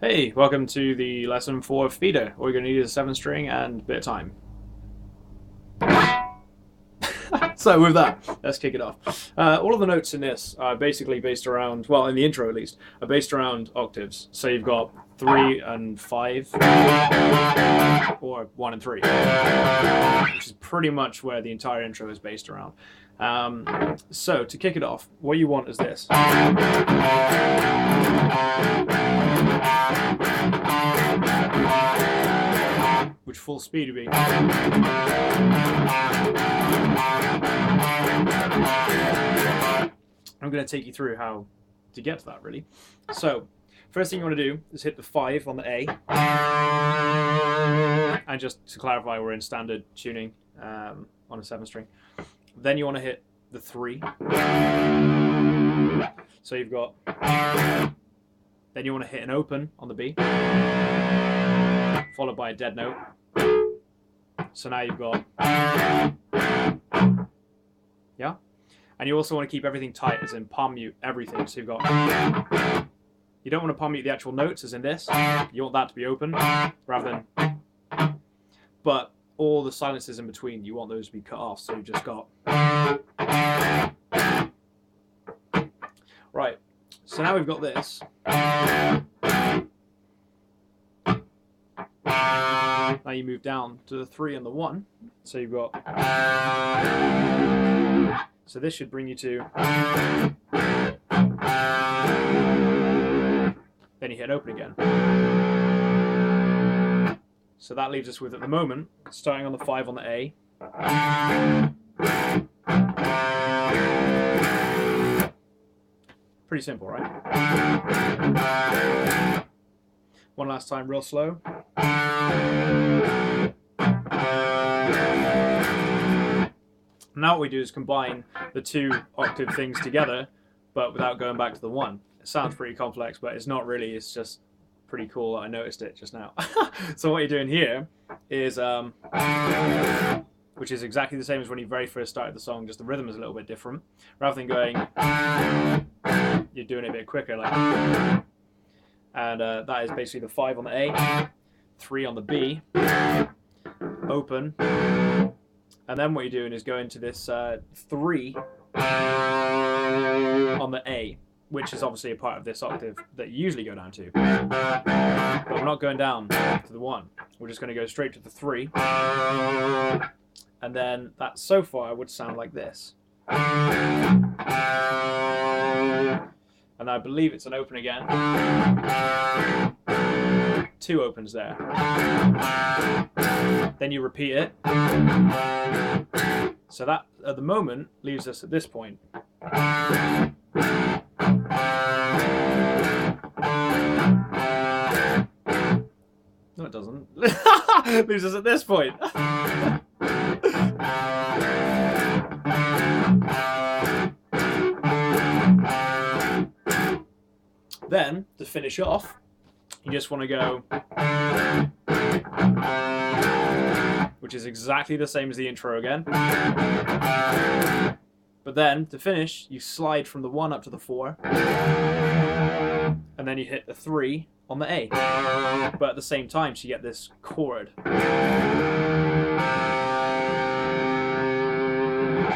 Hey, welcome to the lesson for feeder. All you're going to need is a 7-string and a bit of time. So with that, let's kick it off. All of the notes in this are basically based around, well, in the intro at least, are based around octaves. So you've got 3 and 5, or 1 and 3, which is pretty much where the entire intro is based around. So to kick it off, what you want is this. Which full speed would be. I'm going to take you through how to get to that, really. So, first thing you want to do is hit the 5 on the A. And just to clarify, we're in standard tuning on a 7-string. Then you want to hit the 3. So you've got... Then you want to hit an open on the B, followed by a dead note. So now you've got... Yeah? And you also want to keep everything tight, as in palm mute everything. So you've got... You don't want to palm mute the actual notes, as in this. You want that to be open, rather than... But all the silences in between, you want those to be cut off. So you've just got... Right. So now we've got this. Now you move down to the 3 and the 1. So you've got... So this should bring you to... Then you hit open again. So that leaves us with, at the moment, starting on the 5 on the A. Pretty simple, right? One last time, real slow. Now what we do is combine the 2 octave things together, but without going back to the 1. It sounds pretty complex, but it's not really. It's just pretty cool that I noticed it just now. So what you're doing here is, which is exactly the same as when you very first started the song, just the rhythm is a little bit different. Rather than going, you're doing it a bit quicker, like, and that is basically the 5 on the A, 3 on the B, open, and then what you're doing is going to this 3 on the A, which is obviously a part of this octave that you usually go down to. But we're not going down to the 1. We're just going to go straight to the 3. And then that so far would sound like this. And I believe it's an open again. 2 opens there. Then you repeat it. So that, at the moment, leaves us at this point. No, it doesn't. Leaves us at this point. Then, to finish off, you just want to go, which is exactly the same as the intro again. But then, to finish, you slide from the 1 up to the 4, and then you hit the 3 on the A. But at the same time, so you get this chord.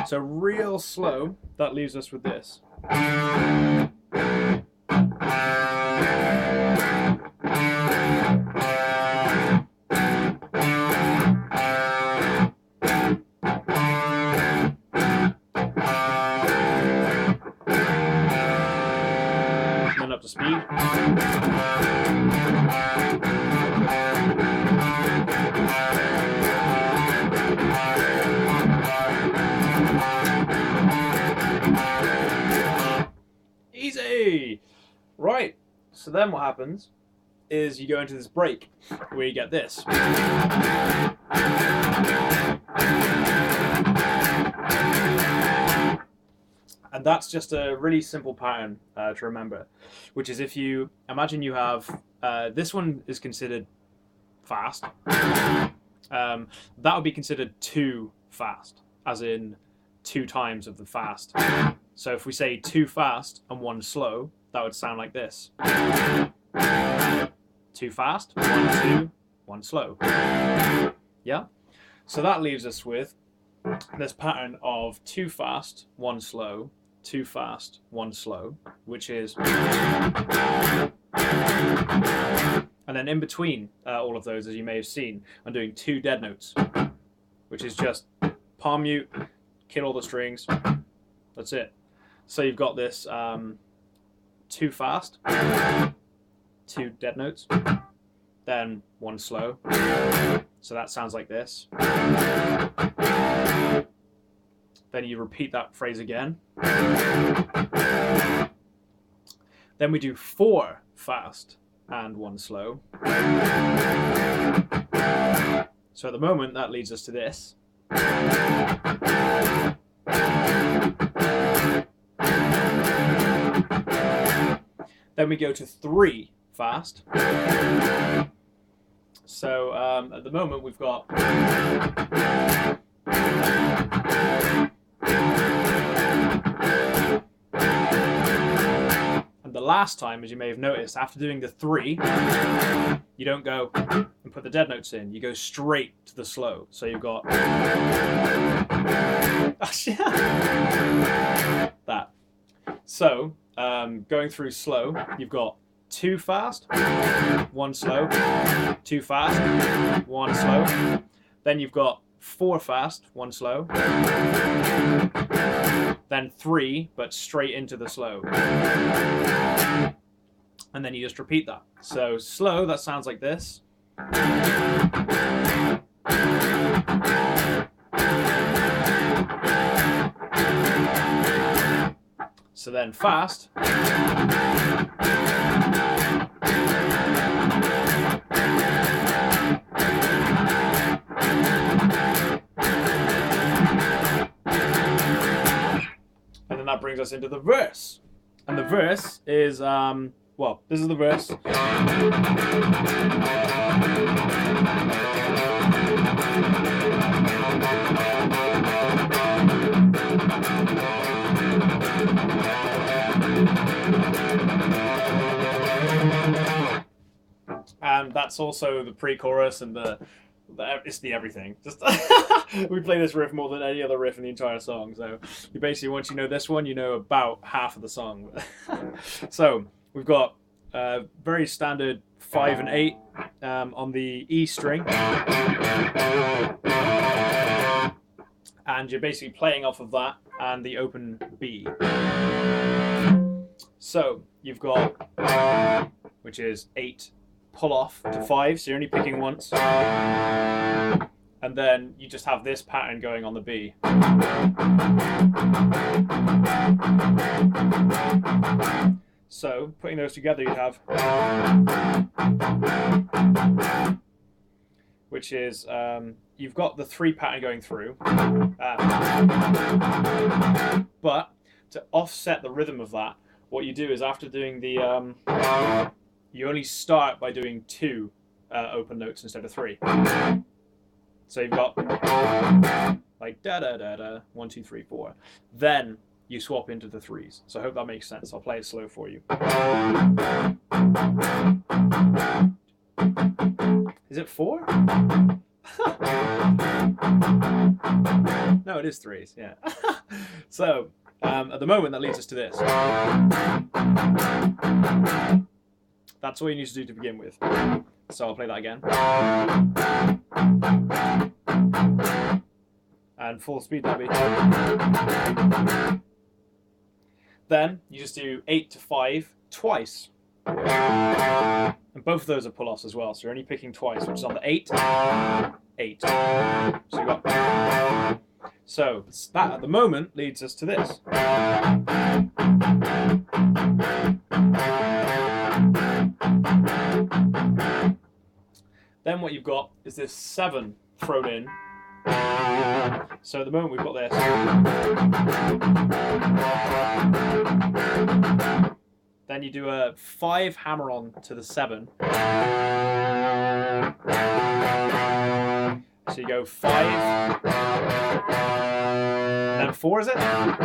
So real slow, that leaves us with this. Then up to speed. Easy! Right, so then what happens is you go into this break where you get this. And that's just a really simple pattern to remember, which is if you imagine you have, this one is considered fast. That would be considered too fast, as in 2 times of the fast. So if we say 2 fast and 1 slow, that would sound like this. 2 fast, 1, 2, 1 slow. Yeah? So that leaves us with this pattern of 2 fast, 1 slow, 2 fast, 1 slow, which is... And then in between all of those, as you may have seen, I'm doing 2 dead notes, which is just palm mute, kill all the strings. That's it. So you've got this 2 fast, 2 dead notes, then 1 slow. So that sounds like this. Then you repeat that phrase again. Then we do 4 fast and 1 slow. So at the moment, that leads us to this. Then we go to 3 fast. So at the moment, we've got... And the last time, as you may have noticed, after doing the 3, you don't go and put the dead notes in. You go straight to the slow. So you've got... that. So, going through slow, you've got 2 fast, 1 slow, 2 fast, 1 slow. Then you've got 4 fast, 1 slow. Then 3, but straight into the slow. And then you just repeat that. So slow, that sounds like this. So then fast. And then that brings us into the verse. And the verse is, well, this is the verse. And that's also the pre-chorus and it's the everything. Just we play this riff more than any other riff in the entire song. So you basically, once you know this one, you know about half of the song. So we've got very standard 5 and 8 on the E string, and you're basically playing off of that and the open B. So you've got, which is 8 pull off to 5, so you're only picking once, and then you just have this pattern going on the B. So putting those together, you'd have, which is you've got the 3 pattern going through, but to offset the rhythm of that, what you do is after doing the you only start by doing 2 open notes instead of 3. So you've got like da da da da, 1 2 3 4. Then you swap into the 3s. So I hope that makes sense. I'll play it slow for you. Is it 4? No, it is 3s. Yeah. So at the moment, that leads us to this. That's all you need to do to begin with. So I'll play that again. And full speed, that'll be. Then you just do 8 to 5 twice. And both of those are pull-offs as well. So you're only picking twice, which is on the 8, 8. So you got. So that at the moment leads us to this. Then what you've got is this 7 thrown in. So at the moment we've got this. Then you do a 5 hammer-on to the 7. So you go 5, and then 4, is it? 1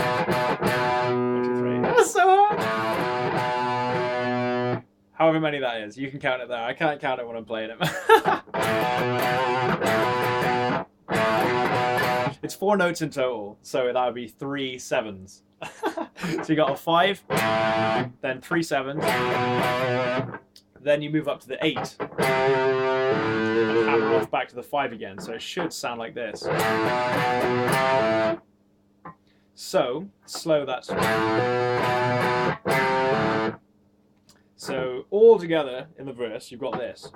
2 3. That's so hard! However many that is. You can count it there. I can't count it when I'm playing it. It's 4 notes in total, so that would be 3 sevens. So you got a 5, then 3 sevens, then you move up to the 8, and hammer off back to the 5 again, so it should sound like this. So, slow that's... So, all together in the verse, you've got this.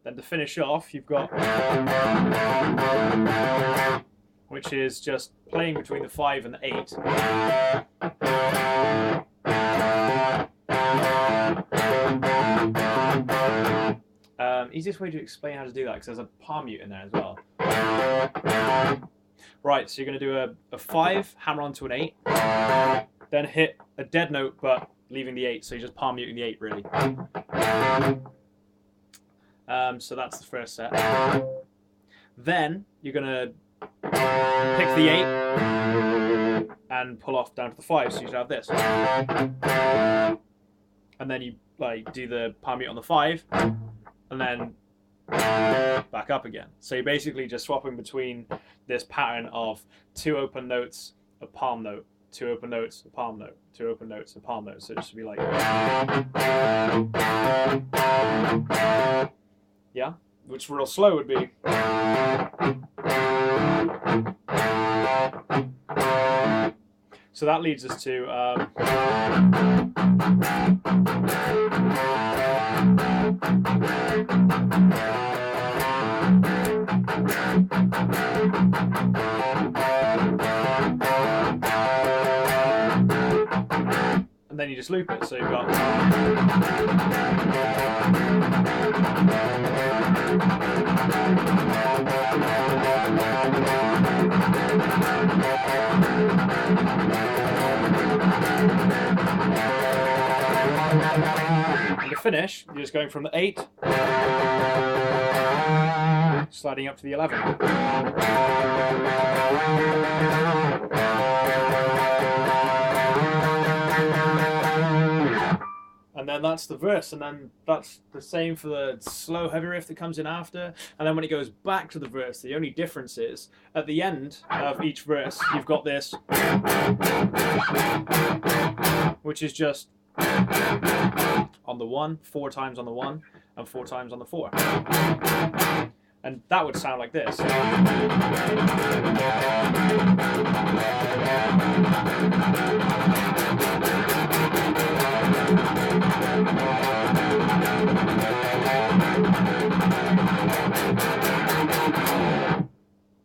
Then to finish off, you've got, which is just playing between the 5 and the 8. Easiest way to explain how to do that, because there's a palm mute in there as well. Right, so you're going to do a 5, hammer onto an 8, then hit a dead note, but leaving the 8, so you're just palm muting the 8, really. So that's the first set. Then you're going to pick the 8 and pull off down to the 5, so you should have this. And then you do the palm mute on the 5, and then back up again. So you're basically just swapping between this pattern of 2 open notes, a palm note, 2 open notes, a palm note, 2 open notes, a palm note. So it should be like, yeah, which real slow would be. So that leads us to and then you just loop it, so you've got and to finish, you're just going from the 8 sliding up to the 11. And then that's the verse, and then that's the same for the slow heavy riff that comes in after. And then when it goes back to the verse, the only difference is at the end of each verse, you've got this, which is just on the 1, 4 times on the 1, and 4 times on the 4. And that would sound like this.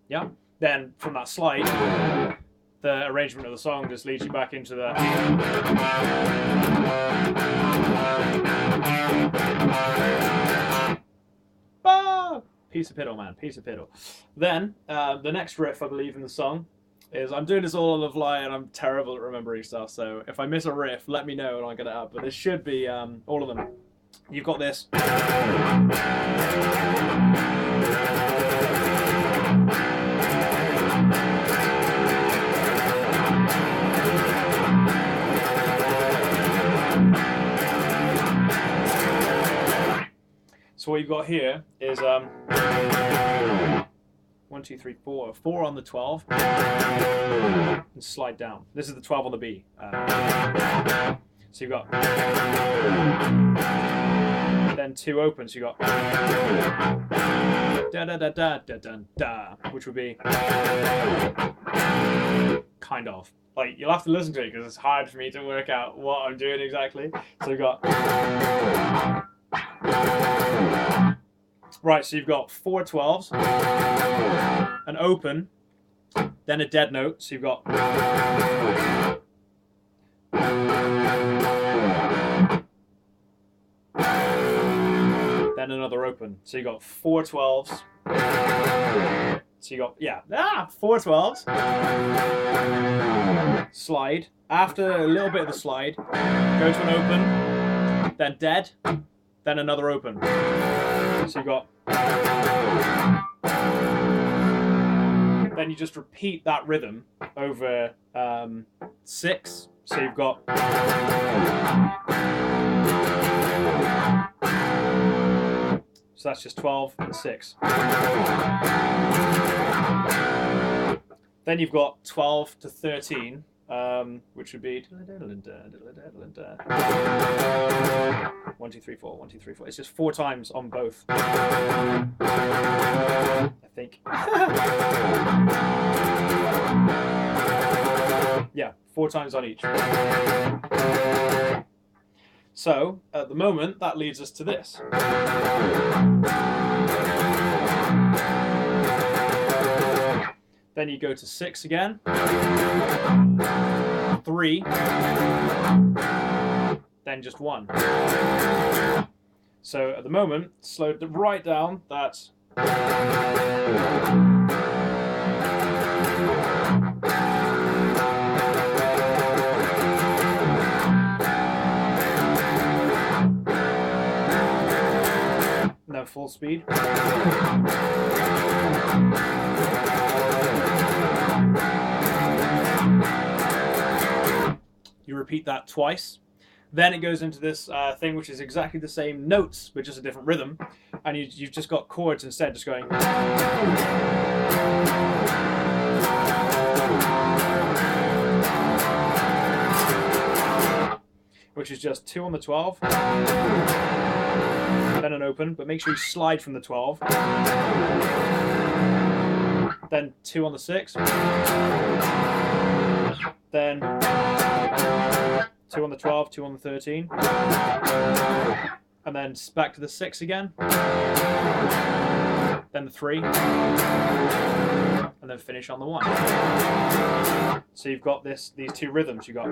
Yeah. Then from that slide, the arrangement of the song just leads you back into the piece of piddle, man, piece of piddle. Then the next riff, I believe, in the song is, I'm doing this all on the fly and I'm terrible at remembering stuff, so if I miss a riff, let me know and I'll get it up. But this should be all of them. You've got this. So what you've got here is 1, 2, 3, 4. 4 on the 12 and slide down. This is the 12 on the B. So you've got then 2 open. So you've got da da da da da da da, which would be kind of. Like, you'll have to listen to it because it's hard for me to work out what I'm doing exactly. So you've got. Right, so you've got 4 12s, an open, then a dead note, so you've got then another open, so you've got 4 12s, so you got, 4 12s, slide, after a little bit of the slide, go to an open, then dead, then another open. So you've got. Then you just repeat that rhythm over 6. So you've got. So that's just 12 and 6. Then you've got 12 to 13, which would be 1, 2, 3, 4, 1, 2, 3, 4. It's just 4 times on both. I think. Yeah, 4 times on each. So, at the moment, that leads us to this. Then you go to 6 again. 3. Then just 1. So, at the moment, slow right down. That's. No, full speed. You repeat that twice. Then it goes into this thing which is exactly the same notes, but just a different rhythm. And you've just got chords instead, just going. Which is just 2 on the 12. Then an open, but make sure you slide from the 12. Then 2 on the 6. Then 2 on the 12, 2 on the 13. And then back to the 6 again. Then the 3. And then finish on the 1. So you've got these 2 rhythms. You've got.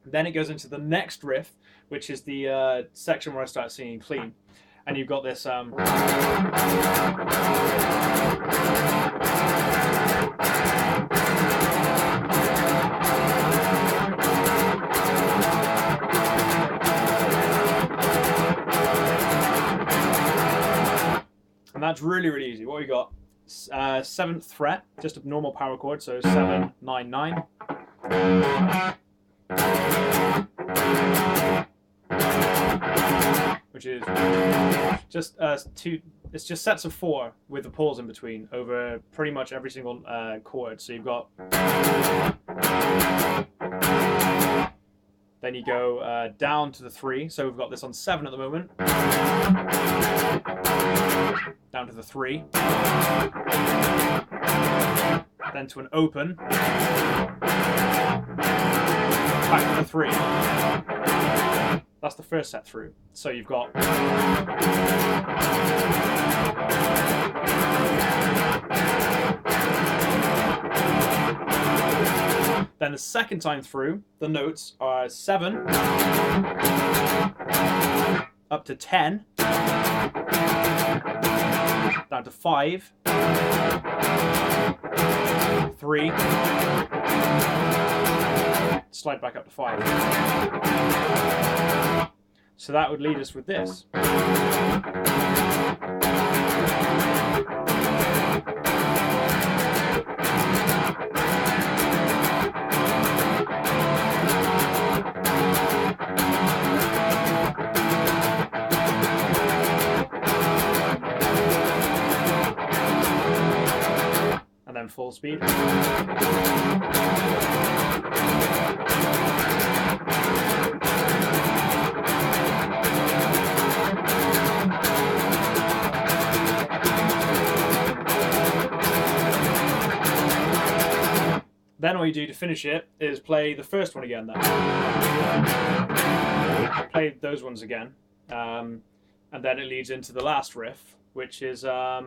Then it goes into the next riff, which is the section where I start singing clean. And you've got this. And that's really, really easy. What we got? 7th fret, just a normal power chord, so 7, 9, 9. Which is just 2. It's just sets of 4 with a pause in between over pretty much every single chord. So you've got. Then you go down to the 3. So we've got this on 7 at the moment. Down to the 3. Then to an open. Back to the 3. That's the first set through. So you've got. Then the second time through, the notes are 7 up to 10, down to 5, 3, slide back up to 5. So that would lead us with this. And then full speed. Then all you do to finish it is play the first one again. Then play those ones again, and then it leads into the last riff, which is yeah.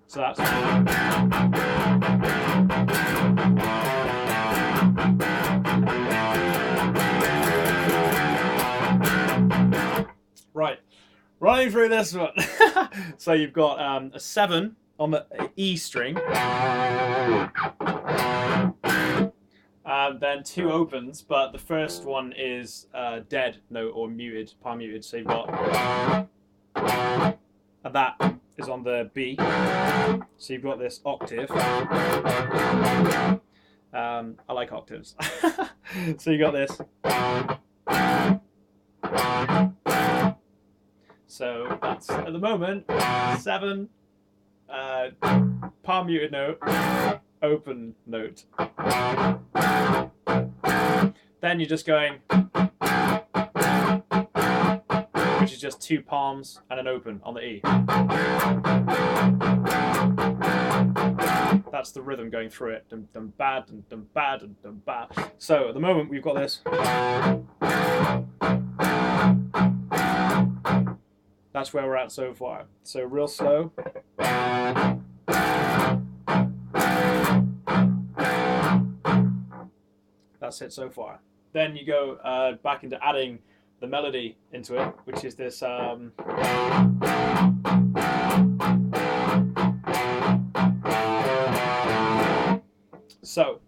So that's. Running through this one. So you've got a 7 on the E string. Then 2 opens, but the first one is dead note or muted, palm muted. So you've got, and that is on the B. So you've got this octave. I like octaves. So you got this. So that's at the moment 7 palm muted note, open note. Then you're just going, which is just 2 palms and an open on the E. That's the rhythm going through it. Dum dum ba dum dum ba dum dum ba. So at the moment we've got this. That's where we're at so far. So real slow. That's it so far. Then you go back into adding the melody into it, which is this. So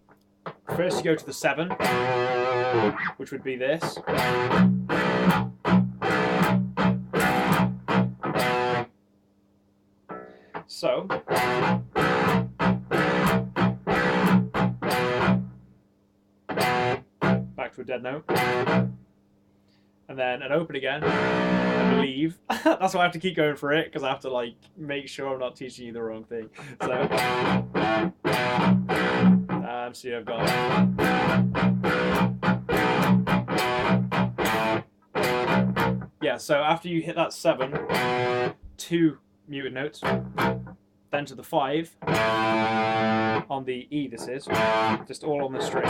first you go to the 7, which would be this. So back to a dead note, and then an open again, I believe. That's why I have to keep going for it, because I have to like make sure I'm not teaching you the wrong thing. So see, I've got so after you hit that 7, 2 muted notes, then to the 5 on the E, this is just all on the string.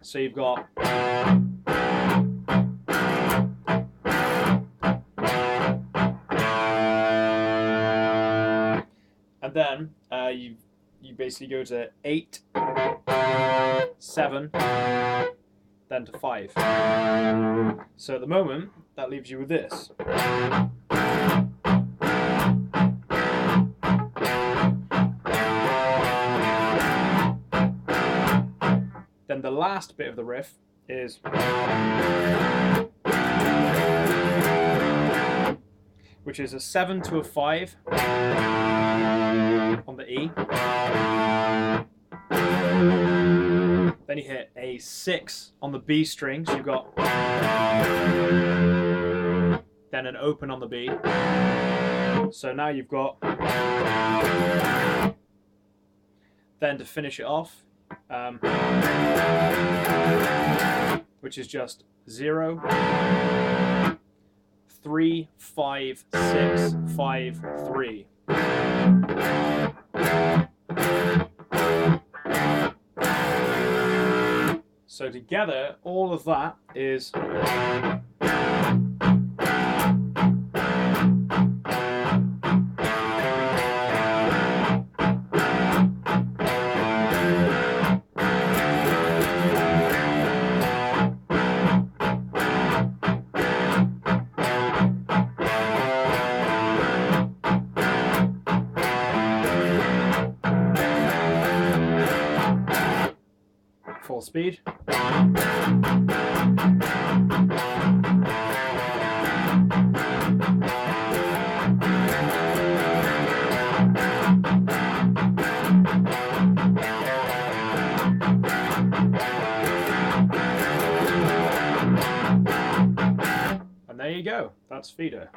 So you've got and then you basically go to 8, 7, then to 5. So at the moment that leaves you with this. Then the last bit of the riff is which is a 7 to a 5 on the E. Then you hit a 6 on the B string, so you've got then an open on the B. So now you've got, then to finish it off, which is just 0, 3, 5, 6, 5, 3. So together, all of that is full speed. And there you go. That's Feeder.